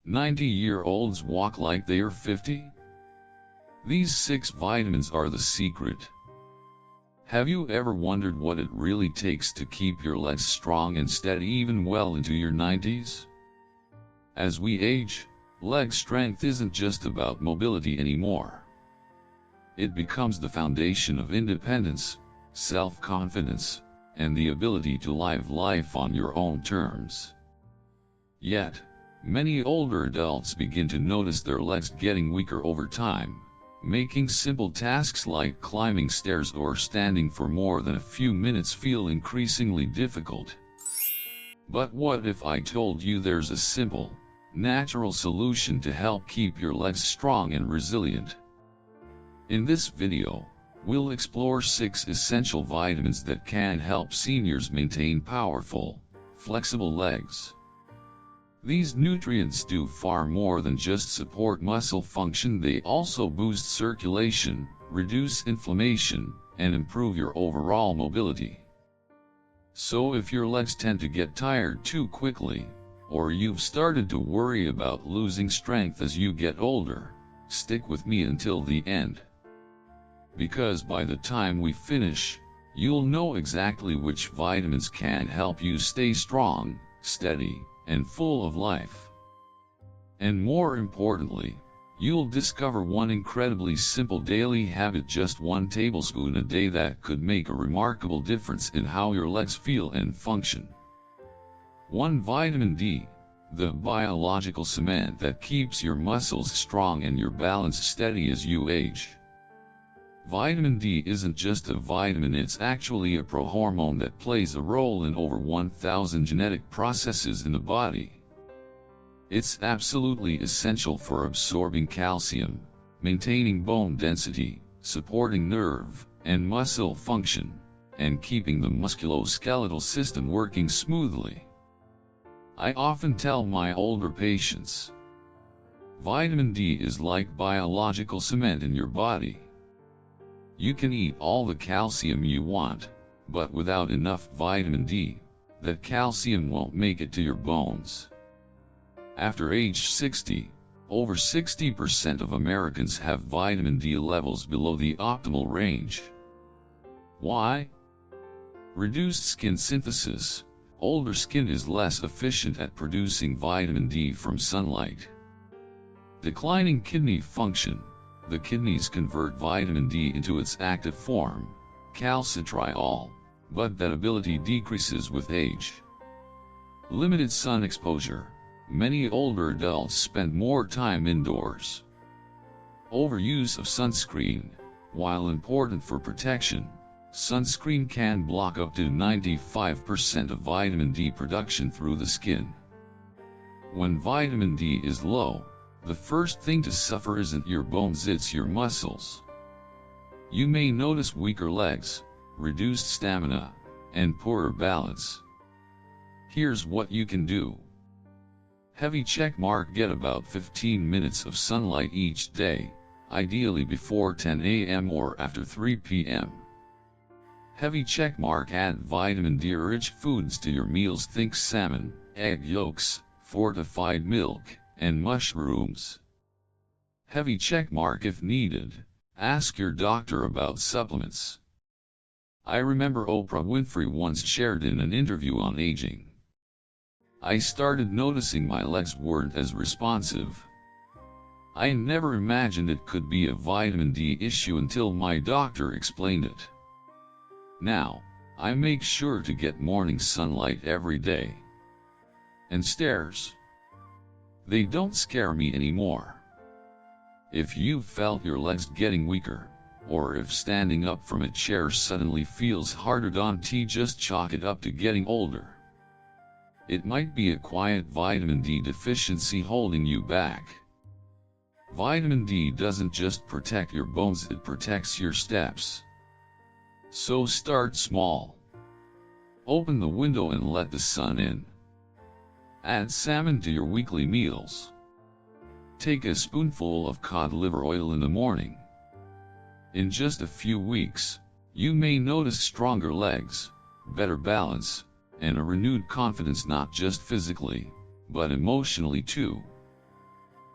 90-year-olds walk like they are 50? These 6 vitamins are the secret. Have you ever wondered what it really takes to keep your legs strong and steady even well into your 90s? As we age, leg strength isn't just about mobility anymore. It becomes the foundation of independence, self-confidence, and the ability to live life on your own terms. Yet, many older adults begin to notice their legs getting weaker over time, making simple tasks like climbing stairs or standing for more than a few minutes feel increasingly difficult. But what if I told you there's a simple, natural solution to help keep your legs strong and resilient? In this video, we'll explore 6 essential vitamins that can help seniors maintain powerful, flexible legs. These nutrients do far more than just support muscle function. They also boost circulation, reduce inflammation, and improve your overall mobility. So if your legs tend to get tired too quickly, or you've started to worry about losing strength as you get older, stick with me until the end. Because by the time we finish, you'll know exactly which vitamins can help you stay strong, steady, and full of life. And more importantly, you'll discover one incredibly simple daily habit, just 1 tablespoon a day, that could make a remarkable difference in how your legs feel and function. 1. Vitamin D, the biological cement that keeps your muscles strong and your balance steady as you age. Vitamin D isn't just a vitamin, it's actually a prohormone that plays a role in over 1,000 genetic processes in the body. It's absolutely essential for absorbing calcium, maintaining bone density, supporting nerve and muscle function, and keeping the musculoskeletal system working smoothly. I often tell my older patients, vitamin D is like biological cement in your body. You can eat all the calcium you want, but without enough vitamin D, that calcium won't make it to your bones. After age 60, over 60% of Americans have vitamin D levels below the optimal range. Why? Reduced skin synthesis. Older skin is less efficient at producing vitamin D from sunlight. Declining kidney function. The kidneys convert vitamin D into its active form, calcitriol, but that ability decreases with age. Limited sun exposure. Many older adults spend more time indoors. Overuse of sunscreen. While important for protection, sunscreen can block up to 95% of vitamin D production through the skin. When vitamin D is low, the first thing to suffer isn't your bones, it's your muscles. You may notice weaker legs, reduced stamina, and poorer balance. Here's what you can do. Heavy check mark. Get about 15 minutes of sunlight each day, ideally before 10 a.m. or after 3 p.m. Heavy check mark. Add vitamin D-rich foods to your meals. Think salmon, egg yolks, fortified milk, and mushrooms. Heavy check mark. If needed, ask your doctor about supplements. I remember Oprah Winfrey once shared in an interview on aging, I started noticing my legs weren't as responsive. I never imagined it could be a vitamin D issue until my doctor explained it. Now, I make sure to get morning sunlight every day. And stairs? They don't scare me anymore. If you've felt your legs getting weaker, or if standing up from a chair suddenly feels harder, don't just chalk it up to getting older. It might be a quiet vitamin D deficiency holding you back. Vitamin D doesn't just protect your bones, it protects your steps. So start small. Open the window and let the sun in. Add salmon to your weekly meals. Take a spoonful of cod liver oil in the morning. In just a few weeks, you may notice stronger legs, better balance, and a renewed confidence, not just physically, but emotionally too.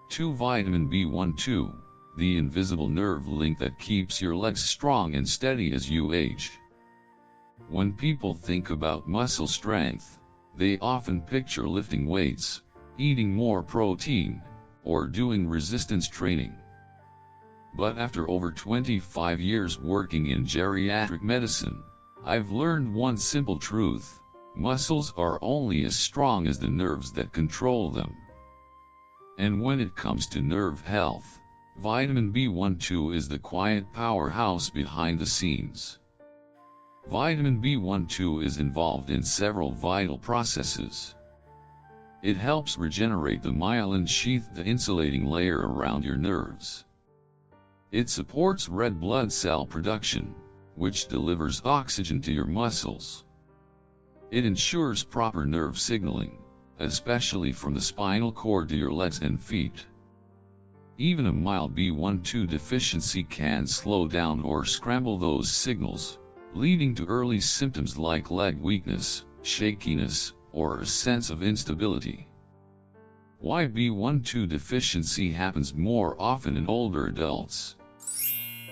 2. Vitamin B12, the invisible nerve link that keeps your legs strong and steady as you age. When people think about muscle strength, they often picture lifting weights, eating more protein, or doing resistance training. But after over 25 years working in geriatric medicine, I've learned one simple truth: muscles are only as strong as the nerves that control them. And when it comes to nerve health, vitamin B12 is the quiet powerhouse behind the scenes. Vitamin B12 is involved in several vital processes. It helps regenerate the myelin sheath, the insulating layer around your nerves. It supports red blood cell production, which delivers oxygen to your muscles. It ensures proper nerve signaling, especially from the spinal cord to your legs and feet. Even a mild B12 deficiency can slow down or scramble those signals, leading to early symptoms like leg weakness, shakiness, or a sense of instability. Why B12 deficiency happens more often in older adults?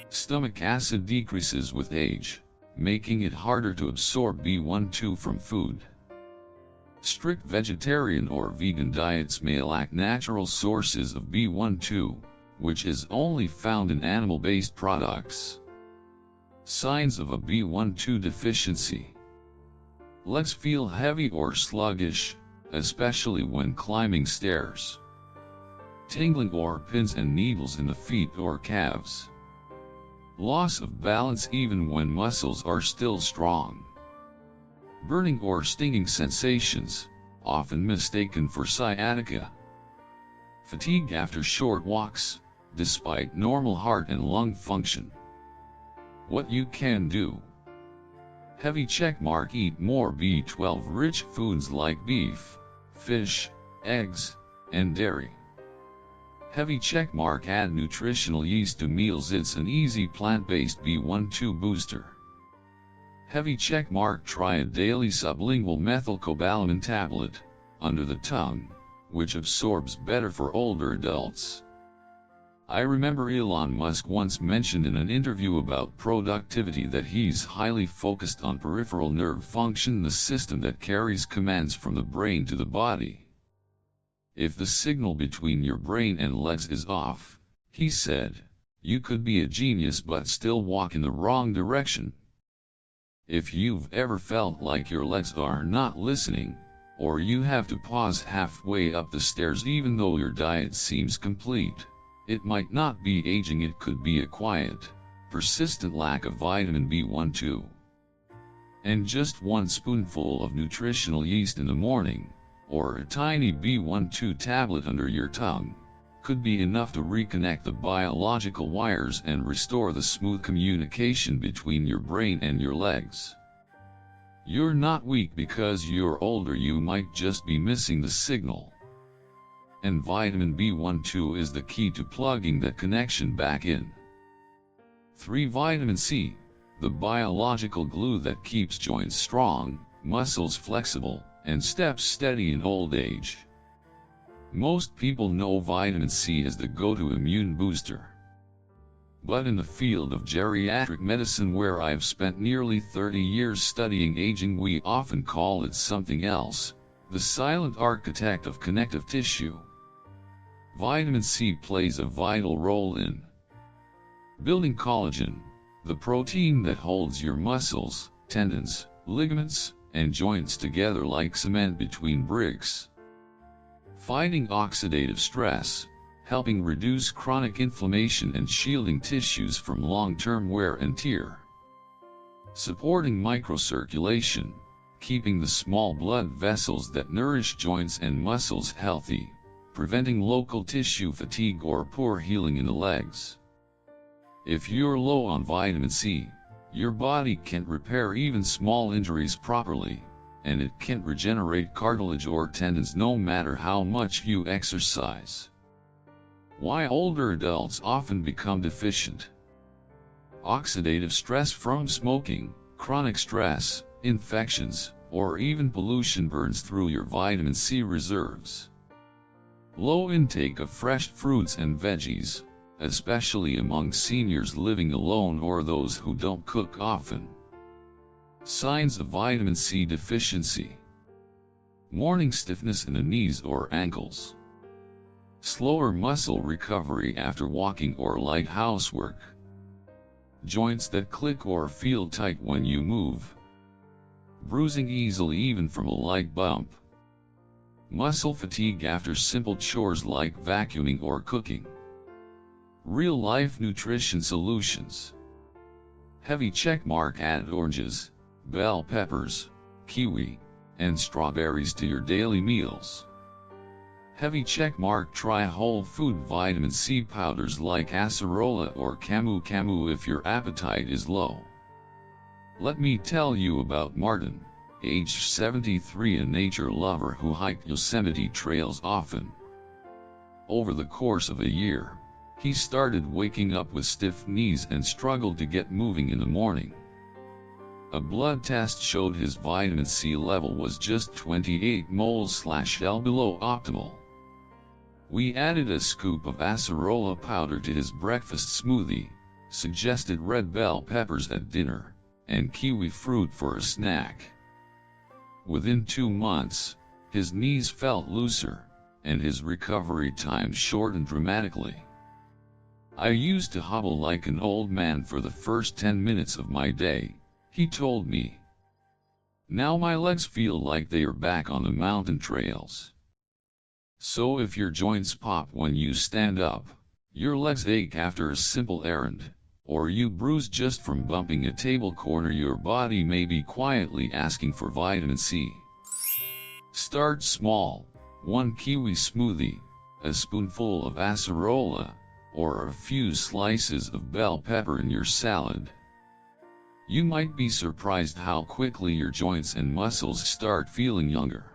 Stomach acid decreases with age, making it harder to absorb B12 from food. Strict vegetarian or vegan diets may lack natural sources of B12, which is only found in animal-based products. Signs of a B12 deficiency: legs feel heavy or sluggish, especially when climbing stairs. Tingling or pins and needles in the feet or calves. Loss of balance even when muscles are still strong. Burning or stinging sensations, often mistaken for sciatica. Fatigue after short walks, despite normal heart and lung function. What you can do: heavy checkmark, eat more B12-rich foods like beef, fish, eggs, and dairy. Heavy checkmark, add nutritional yeast to meals, it's an easy plant-based B12 booster. Heavy checkmark, try a daily sublingual methylcobalamin tablet, under the tongue, which absorbs better for older adults. I remember Elon Musk once mentioned in an interview about productivity that he's highly focused on peripheral nerve function, the system that carries commands from the brain to the body. If the signal between your brain and legs is off, he said, you could be a genius but still walk in the wrong direction. If you've ever felt like your legs are not listening, or you have to pause halfway up the stairs even though your diet seems complete, it might not be aging, it could be a quiet, persistent lack of vitamin B12. And just one spoonful of nutritional yeast in the morning, or a tiny B12 tablet under your tongue, could be enough to reconnect the biological wires and restore the smooth communication between your brain and your legs. You're not weak because you're older, you might just be missing the signal. And vitamin B12 is the key to plugging that connection back in. 3. Vitamin C, the biological glue that keeps joints strong, muscles flexible, and steps steady in old age. Most people know vitamin C as the go-to immune booster. But in the field of geriatric medicine, where I've spent nearly 30 years studying aging, we often call it something else: the silent architect of connective tissue. Vitamin C plays a vital role in building collagen, the protein that holds your muscles, tendons, ligaments, and joints together like cement between bricks. Fighting oxidative stress, helping reduce chronic inflammation and shielding tissues from long-term wear and tear. Supporting microcirculation, keeping the small blood vessels that nourish joints and muscles healthy, preventing local tissue fatigue or poor healing in the legs. If you're low on vitamin C, your body can't repair even small injuries properly, and it can't regenerate cartilage or tendons no matter how much you exercise. Why older adults often become deficient: oxidative stress from smoking, chronic stress, infections, or even pollution burns through your vitamin C reserves. Low intake of fresh fruits and veggies, especially among seniors living alone or those who don't cook often. Signs of vitamin C deficiency. Morning stiffness in the knees or ankles. Slower muscle recovery after walking or light housework. Joints that click or feel tight when you move. Bruising easily even from a light bump. Muscle fatigue after simple chores like vacuuming or cooking. Real-life nutrition solutions. Heavy checkmark: add oranges, bell peppers, kiwi, and strawberries to your daily meals. Heavy checkmark: try whole food vitamin C powders like acerola or camu camu if your appetite is low. Let me tell you about Martin, age 73, a nature lover who hiked Yosemite trails often. Over the course of a year, he started waking up with stiff knees and struggled to get moving in the morning. A blood test showed his vitamin C level was just 28 moles/L below optimal. We added a scoop of acerola powder to his breakfast smoothie, suggested red bell peppers at dinner, and kiwi fruit for a snack. Within 2 months, his knees felt looser, and his recovery time shortened dramatically. I used to hobble like an old man for the first 10 minutes of my day, he told me. Now my legs feel like they are back on the mountain trails. So if your joints pop when you stand up, your legs ache after a simple errand, or you bruise just from bumping a table corner, your body may be quietly asking for vitamin C. Start small: 1 kiwi smoothie, a spoonful of acerola, or a few slices of bell pepper in your salad. You might be surprised how quickly your joints and muscles start feeling younger.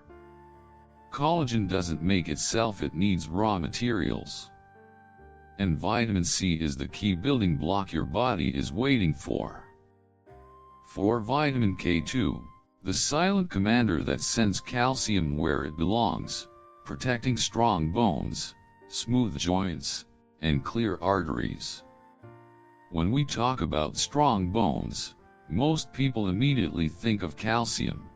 Collagen doesn't make itself, it needs raw materials. And vitamin C is the key building block your body is waiting for. For vitamin K2, the silent commander that sends calcium where it belongs, protecting strong bones, smooth joints, and clear arteries. When we talk about strong bones, most people immediately think of calcium.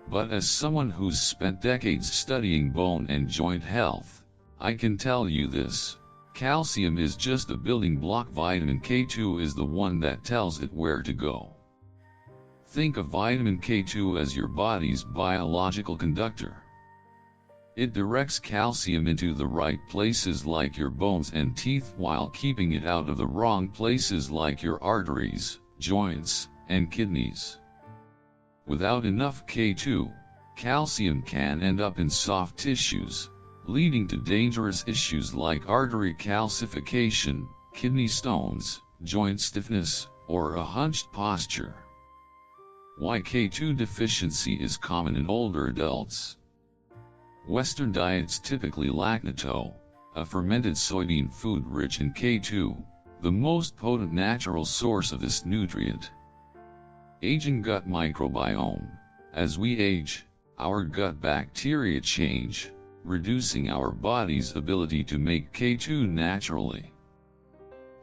But as someone who's spent decades studying bone and joint health, I can tell you this: calcium is just a building block. Vitamin K2 is the one that tells it where to go. Think of vitamin K2 as your body's biological conductor. It directs calcium into the right places like your bones and teeth while keeping it out of the wrong places like your arteries, joints, and kidneys. Without enough K2, calcium can end up in soft tissues, leading to dangerous issues like artery calcification, kidney stones, joint stiffness, or a hunched posture. Why K2 deficiency is common in older adults. Western diets typically lack natto, a fermented soybean food rich in K2, the most potent natural source of this nutrient. Aging gut microbiome. As we age, our gut bacteria change, reducing our body's ability to make K2 naturally.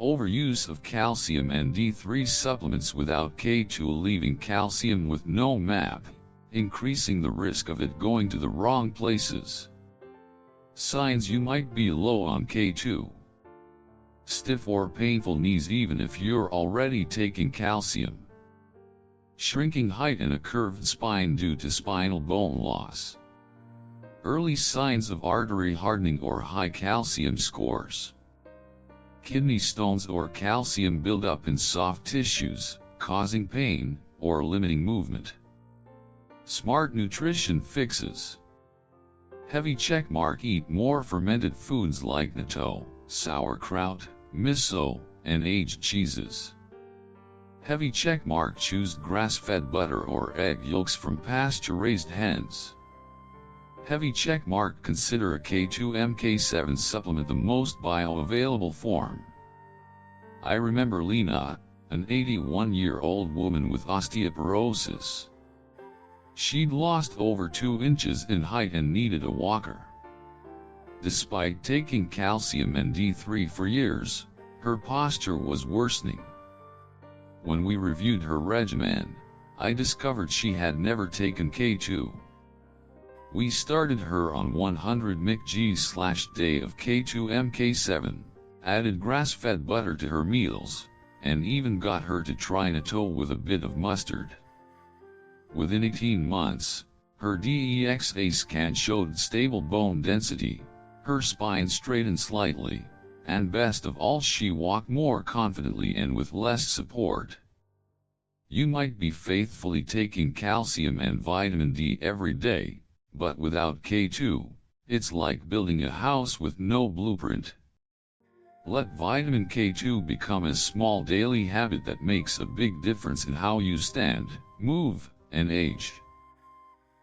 Overuse of calcium and D3 supplements without K2 leaving calcium with no MAP, increasing the risk of it going to the wrong places. Signs you might be low on K2. Stiff or painful knees even if you're already taking calcium. Shrinking height and a curved spine due to spinal bone loss. Early signs of artery hardening or high calcium scores. Kidney stones or calcium buildup in soft tissues, causing pain or limiting movement. Smart nutrition fixes. Heavy checkmark: eat more fermented foods like natto, sauerkraut, miso, and aged cheeses. Heavy checkmark: choose grass-fed butter or egg yolks from pasture-raised hens. Heavy checkmark: consider a K2-MK7 supplement the most bioavailable form. I remember Lena, an 81-year-old woman with osteoporosis. She'd lost over 2 inches in height and needed a walker. Despite taking calcium and D3 for years, her posture was worsening. When we reviewed her regimen, I discovered she had never taken K2. We started her on 100 mg/day of K2-MK7, added grass-fed butter to her meals, and even got her to try natto with a bit of mustard. Within 18 months, her DEXA scan showed stable bone density, her spine straightened slightly, and best of all, she walked more confidently and with less support. You might be faithfully taking calcium and vitamin D every day, but without K2, it's like building a house with no blueprint. Let vitamin K2 become a small daily habit that makes a big difference in how you stand, move, and age.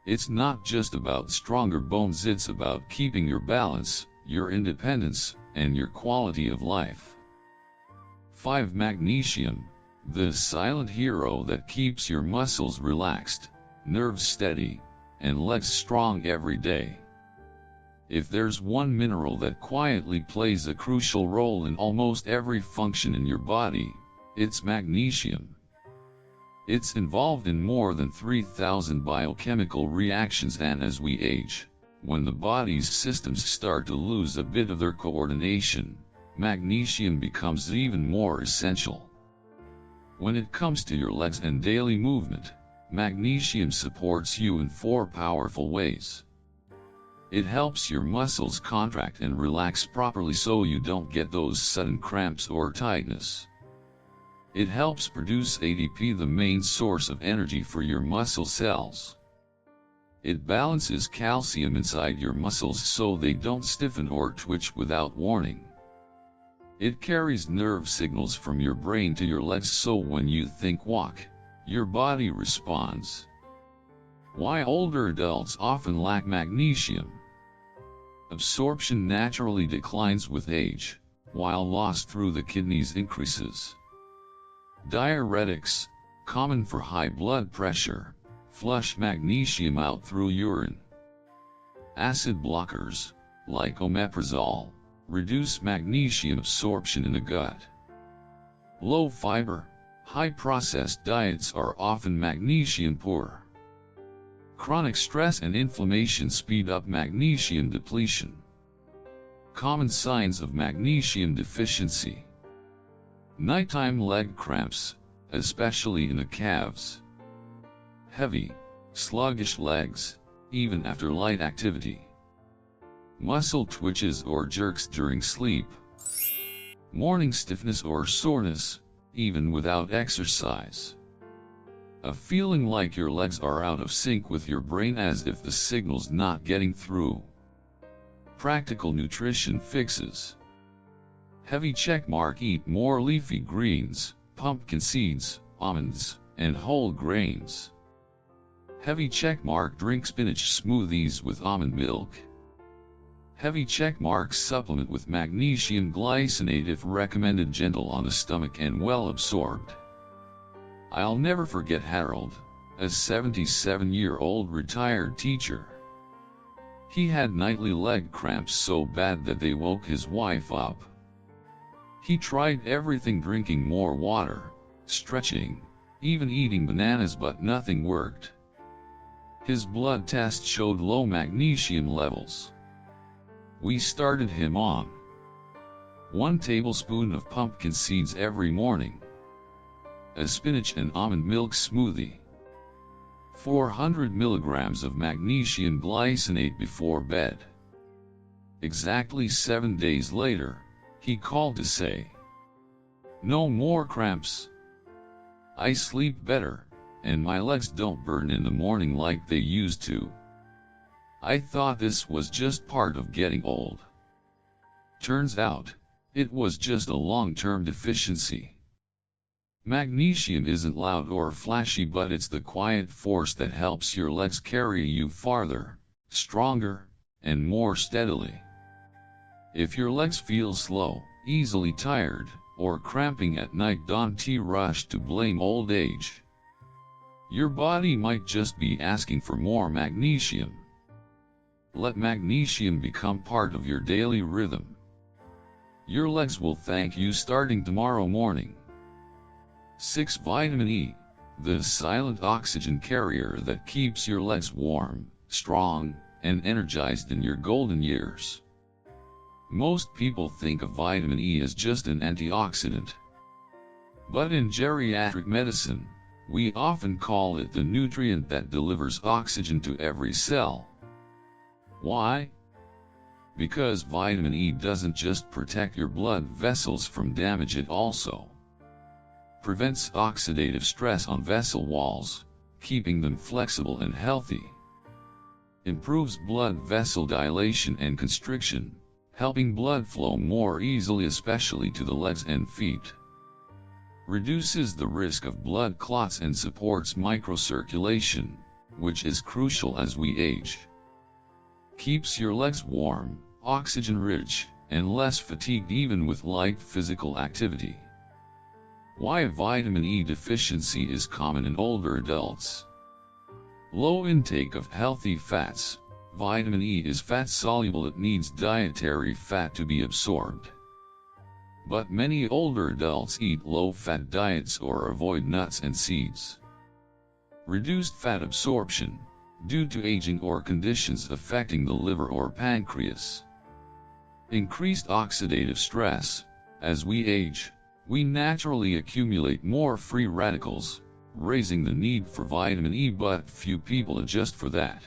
It's not just about stronger bones, it's about keeping your balance, your independence, and your quality of life. 5. Magnesium, the silent hero that keeps your muscles relaxed, nerves steady, and legs strong every day. If there's one mineral that quietly plays a crucial role in almost every function in your body, it's magnesium. It's involved in more than 3,000 biochemical reactions, and as we age, when the body's systems start to lose a bit of their coordination, magnesium becomes even more essential. When it comes to your legs and daily movement, magnesium supports you in 4 powerful ways. It helps your muscles contract and relax properly so you don't get those sudden cramps or tightness. It helps produce ATP, the main source of energy for your muscle cells. It balances calcium inside your muscles so they don't stiffen or twitch without warning. It carries nerve signals from your brain to your legs so when you think walk, your body responds. Why older adults often lack magnesium? Absorption naturally declines with age, while loss through the kidneys increases. Diuretics, common for high blood pressure, flush magnesium out through urine. Acid blockers, like omeprazole, reduce magnesium absorption in the gut. Low fiber, high processed diets are often magnesium poor. Chronic stress and inflammation speed up magnesium depletion. Common signs of magnesium deficiency. Nighttime leg cramps, especially in the calves. Heavy, sluggish legs, even after light activity. Muscle twitches or jerks during sleep. Morning stiffness or soreness, even without exercise. A feeling like your legs are out of sync with your brain, as if the signal's not getting through. Practical nutrition fixes. Heavy checkmark: eat more leafy greens, pumpkin seeds, almonds, and whole grains. Heavy checkmark: drink spinach smoothies with almond milk. Heavy checkmark: supplement with magnesium glycinate if recommended, gentle on the stomach and well absorbed. I'll never forget Harold, a 77-year-old retired teacher. He had nightly leg cramps so bad that they woke his wife up. He tried everything, drinking more water, stretching, even eating bananas, but nothing worked. His blood test showed low magnesium levels. We started him on 1 tablespoon of pumpkin seeds every morning, a spinach and almond milk smoothie, 400 milligrams of magnesium glycinate before bed. Exactly 7 days later, he called to say, "No more cramps. I sleep better, and my legs don't burn in the morning like they used to." I thought this was just part of getting old. Turns out, it was just a long-term deficiency. Magnesium isn't loud or flashy, but it's the quiet force that helps your legs carry you farther, stronger, and more steadily. If your legs feel slow, easily tired, or cramping at night, don't rush to blame old age. Your body might just be asking for more magnesium. Let magnesium become part of your daily rhythm. Your legs will thank you starting tomorrow morning. 6. Vitamin E, the silent oxygen carrier that keeps your legs warm, strong, and energized in your golden years. Most people think of vitamin E as just an antioxidant. But in geriatric medicine, we often call it the nutrient that delivers oxygen to every cell. Why? Because vitamin E doesn't just protect your blood vessels from damage, it also prevents oxidative stress on vessel walls, keeping them flexible and healthy. Improves blood vessel dilation and constriction, helping blood flow more easily, especially to the legs and feet. Reduces the risk of blood clots and supports microcirculation, which is crucial as we age. Keeps your legs warm, oxygen-rich, and less fatigued even with light physical activity. Why vitamin E deficiency is common in older adults. Low intake of healthy fats. Vitamin E is fat-soluble, it needs dietary fat to be absorbed. But many older adults eat low-fat diets or avoid nuts and seeds. Reduced fat absorption, due to aging or conditions affecting the liver or pancreas. Increased oxidative stress. As we age, we naturally accumulate more free radicals, raising the need for vitamin E, but few people adjust for that.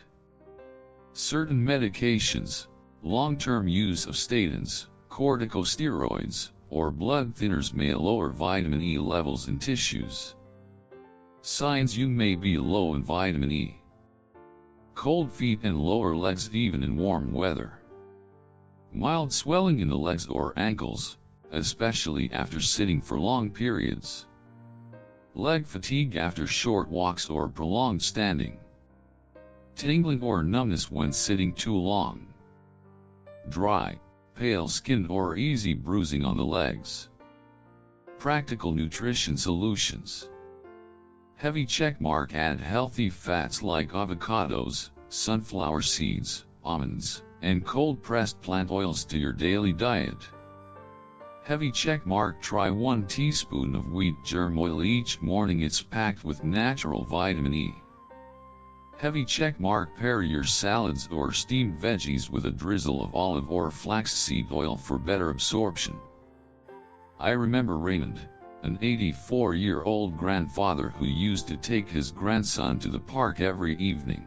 Certain medications, long-term use of statins, corticosteroids, or blood thinners may lower vitamin E levels in tissues. Signs you may be low in vitamin E. Cold feet and lower legs even in warm weather. Mild swelling in the legs or ankles, especially after sitting for long periods. Leg fatigue after short walks or prolonged standing. Tingling or numbness when sitting too long. Dry, pale skin or easy bruising on the legs. Practical nutrition solutions. Heavy checkmark: add healthy fats like avocados, sunflower seeds, almonds, and cold-pressed plant oils to your daily diet. Heavy checkmark: try 1 teaspoon of wheat germ oil each morning, it's packed with natural vitamin E. Heavy checkmark: pair your salads or steamed veggies with a drizzle of olive or flaxseed oil for better absorption. I remember Raymond, an 84-year-old grandfather who used to take his grandson to the park every evening.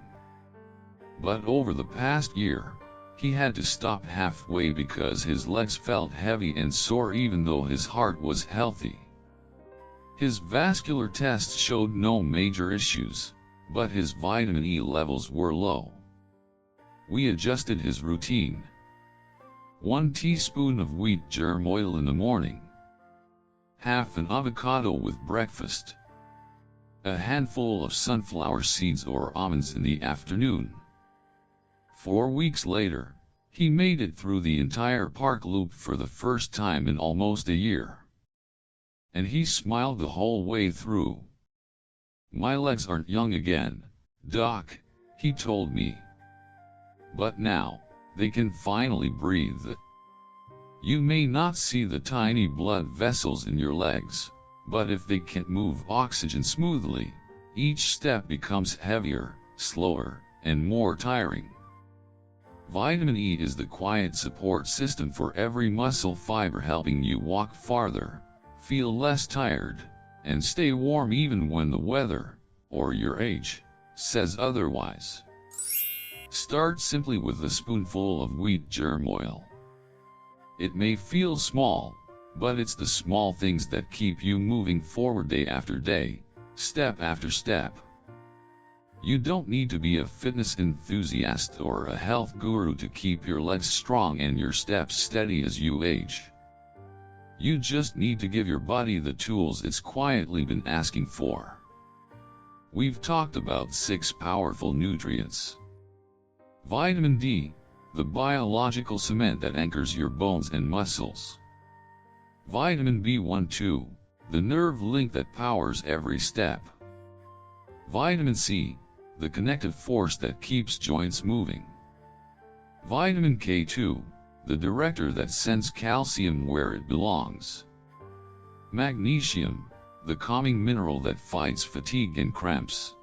But over the past year, he had to stop halfway because his legs felt heavy and sore even though his heart was healthy. His vascular tests showed no major issues, but his vitamin E levels were low. We adjusted his routine. 1 teaspoon of wheat germ oil in the morning. Half an avocado with breakfast. A handful of sunflower seeds or almonds in the afternoon. 4 weeks later, he made it through the entire park loop for the first time in almost a year. And he smiled the whole way through. "My legs aren't young again, Doc," he told me. "But now, they can finally breathe." You may not see the tiny blood vessels in your legs, but if they can't move oxygen smoothly, each step becomes heavier, slower, and more tiring. Vitamin E is the quiet support system for every muscle fiber, helping you walk farther, feel less tired, and stay warm even when the weather, or your age, says otherwise. Start simply with a spoonful of wheat germ oil. It may feel small, but it's the small things that keep you moving forward day after day, step after step. You don't need to be a fitness enthusiast or a health guru to keep your legs strong and your steps steady as you age. You just need to give your body the tools it's quietly been asking for. We've talked about 6 powerful nutrients. Vitamin D, the biological cement that anchors your bones and muscles. Vitamin B12, the nerve link that powers every step. Vitamin C, the connective force that keeps joints moving. Vitamin K2, the director that sends calcium where it belongs. Magnesium, the calming mineral that fights fatigue and cramps.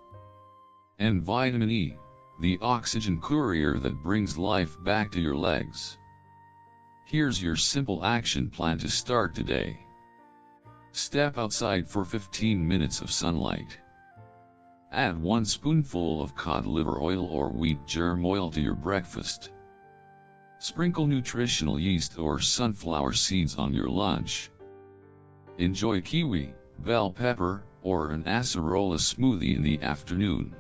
And vitamin E, the oxygen courier that brings life back to your legs. Here's your simple action plan to start today. Step outside for 15 minutes of sunlight. Add 1 spoonful of cod liver oil or wheat germ oil to your breakfast. Sprinkle nutritional yeast or sunflower seeds on your lunch. Enjoy kiwi, bell pepper, or an acerola smoothie in the afternoon.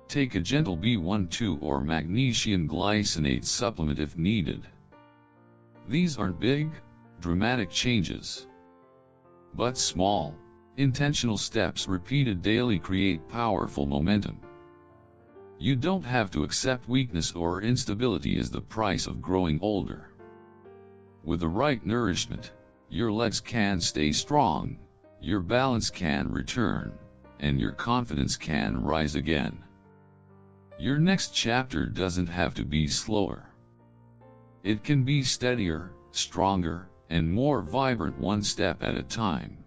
Take a gentle B12 or magnesium glycinate supplement if needed. These aren't big, dramatic changes. But small, intentional steps repeated daily create powerful momentum. You don't have to accept weakness or instability as the price of growing older. With the right nourishment, your legs can stay strong, your balance can return, and your confidence can rise again. Your next chapter doesn't have to be slower. It can be steadier, stronger, and more vibrant one step at a time.